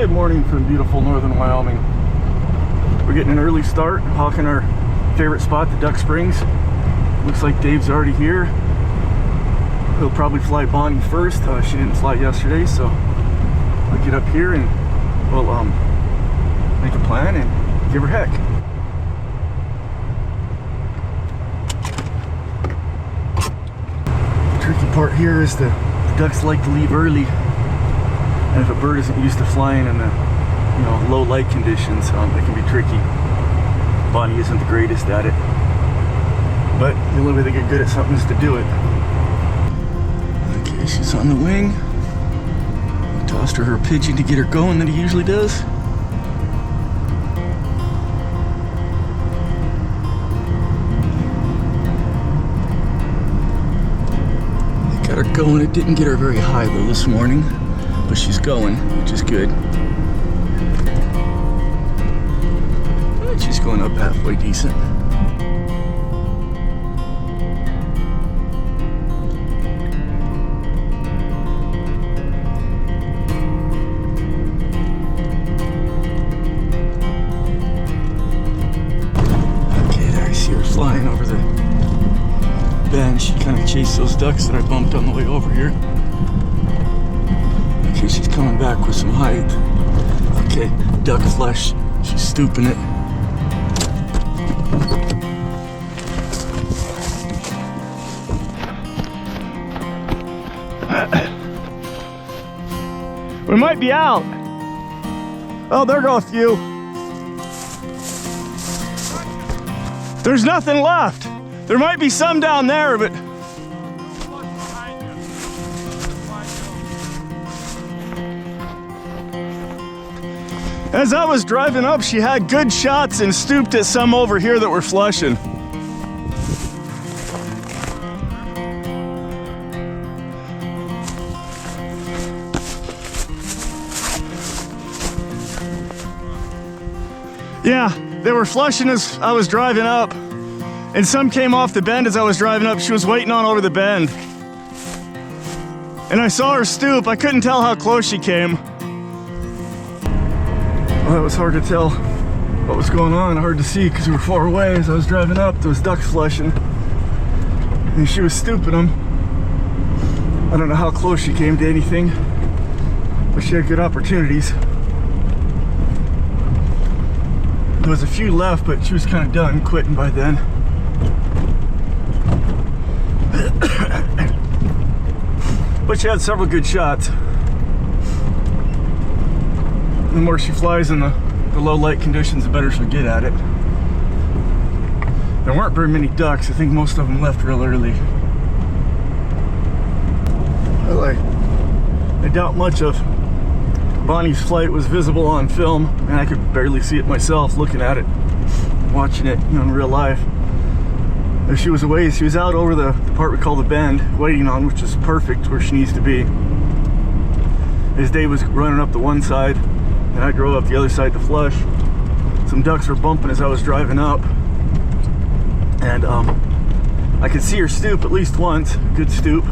Good morning from beautiful northern Wyoming. We're getting an early start, hawking our favorite spot, the Duck Springs. Looks like Dave's already here. He'll probably fly Bonnie first. She didn't fly yesterday, so I'll get up here and we'll make a plan and give her heck. The tricky part here is the ducks like to leave early. And if a bird isn't used to flying in the, low light conditions, it can be tricky. Bonnie isn't the greatest at it, but the only way they get good at something is to do it. Okay, she's on the wing. I tossed her pigeon to get her going that he usually does. Got her going. It didn't get her very high though this morning. But she's going, which is good. And she's going up halfway decent. Okay, there I see her flying over the bend. She kind of chased those ducks that I bumped on the way over here. She's coming back with some height. Okay, duck flesh. She's stooping it. We might be out. Oh, there go a few. There's nothing left. There might be some down there, but as I was driving up, she had good shots and stooped at some over here that were flushing. Yeah, they were flushing as I was driving up, and some came off the bend as I was driving up. She was waiting on over the bend. And I saw her stoop. I couldn't tell how close she came. Well, it was hard to tell what was going on, hard to see because we were far away. As I was driving up, there was ducks flushing, and she was stooping them. I don't know how close she came to anything, but she had good opportunities. There was a few left, but she was kind of done, quitting by then. But she had several good shots. The more she flies in the low light conditions, the better she'll get at it. There weren't very many ducks. I think most of them left real early. Well, I doubt much of Bonnie's flight was visible on film, and I could barely see it myself looking at it, watching it in real life. If she was away, she was out over the part we call the bend, waiting on, which is perfect where she needs to be. As Dave was running up the one side, and I drove up the other side to flush. Some ducks were bumping as I was driving up, and I could see her stoop at least once, good stoop.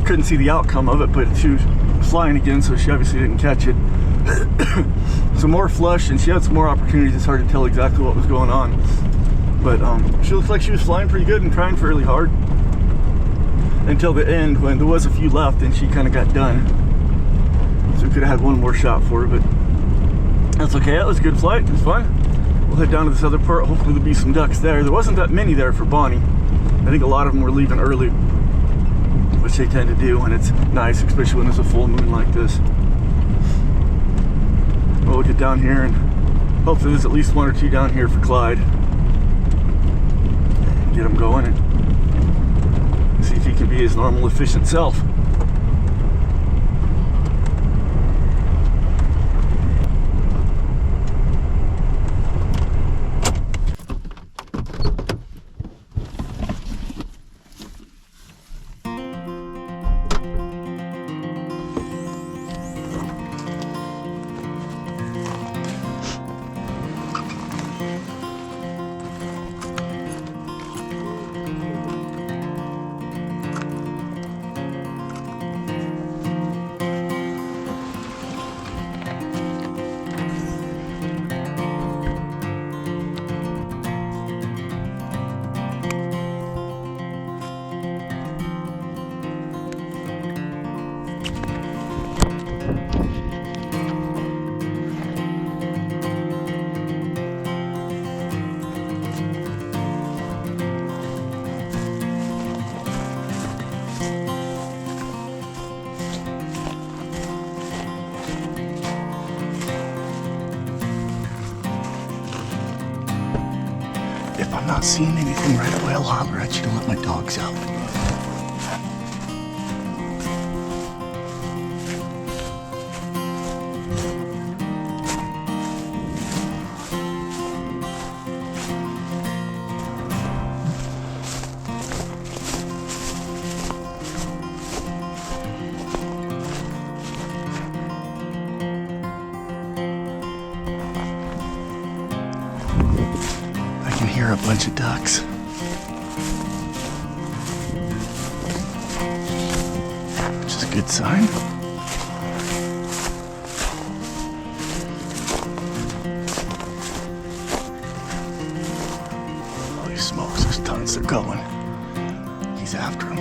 Couldn't see the outcome of it, but she was flying again, so she obviously didn't catch it. Some more flush, and she had some more opportunities. It's hard to tell exactly what was going on, but she looked like she was flying pretty good and trying fairly hard until the end when there was a few left and she kind of got done. So we could have had one more shot for her, but that's okay. That was a good flight. It was fun. We'll head down to this other part. Hopefully there'll be some ducks there. There wasn't that many there for Bonnie. I think a lot of them were leaving early, which they tend to do when it's nice, especially when there's a full moon like this. We'll get down here and hopefully there's at least one or two down here for Clyde. Get him going and see if he can be his normal, efficient self. I'm not seeing anything right away. I'll holler at you to let my dogs out. I can hear a bunch of ducks. Which is a good sign. Holy smokes, there's tons. They're going. He's after them.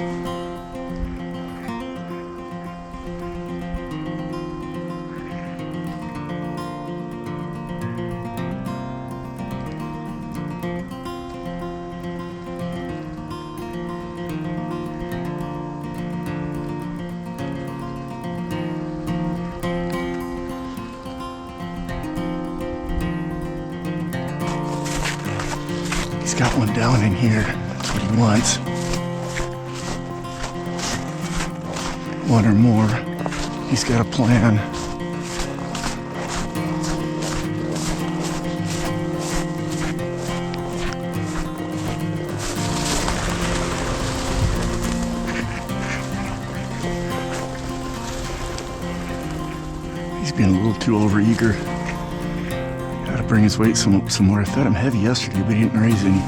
He's got one down in here. That's what he wants. One or more. He's got a plan. He's being a little too overeager. Gotta bring his weight some more. I fed him heavy yesterday, but he didn't raise any.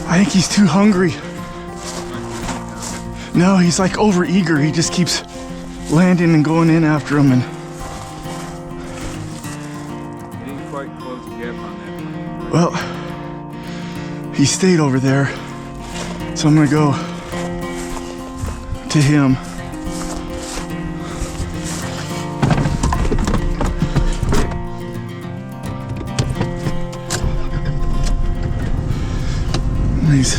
I think he's too hungry. No, he's like overeager. He just keeps landing and going in after him. And He didn't quite close the gap on that. well, he stayed over there, so I'm gonna go to him. He's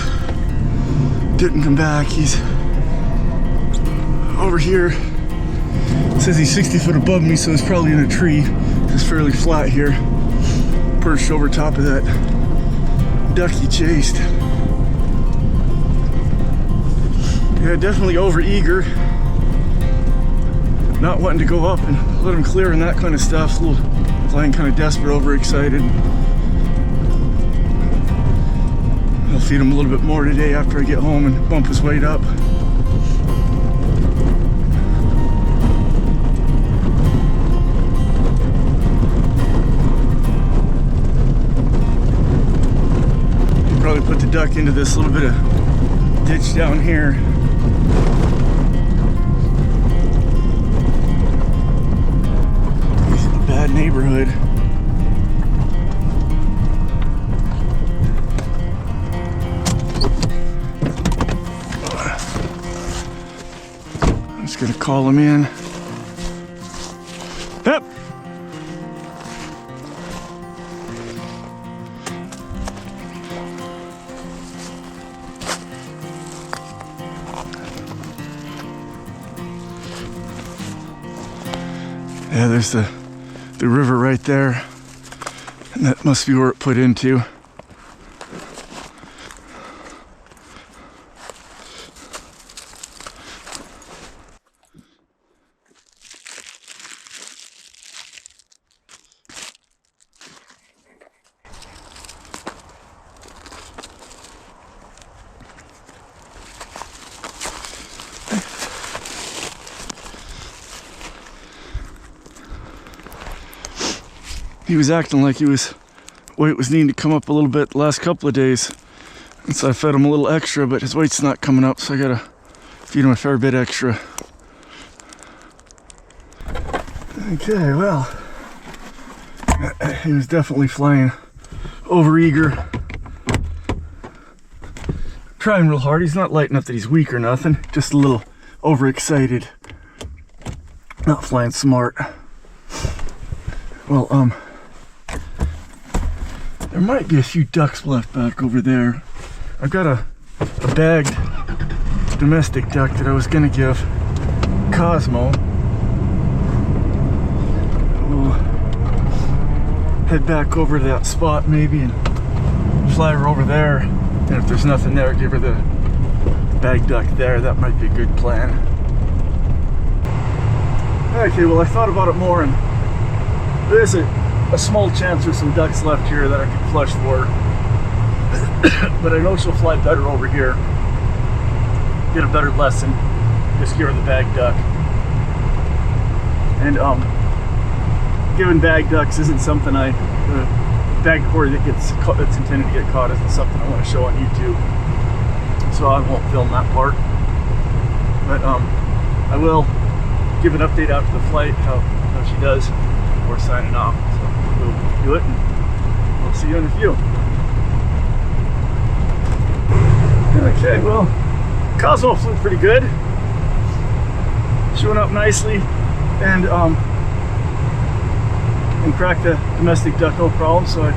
didn't come back. He's over here. It says he's 60 foot above me, so he's probably in a tree. It's fairly flat here, perched over top of that duck he chased. Yeah, definitely overeager, not wanting to go up and let him clear and that kind of stuff. A little flying kind of desperate, overexcited. I'll feed him a little bit more today after I get home and bump his weight up. Probably put the duck into this little bit of ditch down here. He's in a bad neighborhood. I'm just gonna call him in. Yep. Yeah, there's the river right there, and that must be where it put into. He was acting like weight was needing to come up a little bit the last couple of days. And so I fed him a little extra, but his weight's not coming up, so I gotta feed him a fair bit extra. Okay, well, he was definitely flying overeager. Trying real hard. He's not lighting up that he's weak or nothing, just a little overexcited. Not flying smart. Well, there might be a few ducks left back over there. I've got a bagged domestic duck that I was gonna give Cosmo. We'll head back over to that spot maybe and fly her over there. And if there's nothing there, give her the bagged duck there. That might be a good plan. Okay, well I thought about it more, and there's a small chance there's some ducks left here that I could flush for. But I know she'll fly better over here. Get a better lesson. Just give her the bagged duck. And giving bagged ducks isn't something bagged quarry that's intended to get caught isn't something I want to show on YouTube. So I won't film that part. But I will give an update after the flight, how she does, before signing off. So we'll do it, and we'll see you in a few. Okay, well, Cosmo flew pretty good. She went up nicely and cracked the domestic duck, no problem. So I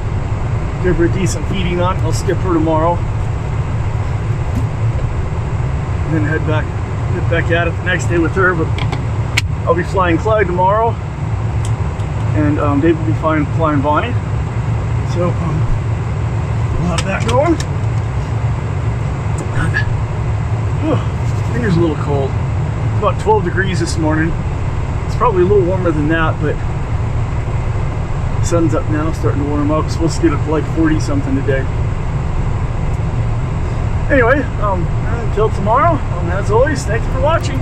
gave her a decent feeding on. I'll skip her tomorrow, and then head back at it the next day with her. But I'll be flying Clyde tomorrow, and Dave will be flying Bonnie. So we'll have that going. Finger's a little cold. About 12 degrees this morning. It's probably a little warmer than that, but the sun's up now, starting to warm up. It's supposed to get up to like 40 something today. Anyway, until tomorrow, as always, thank you for watching.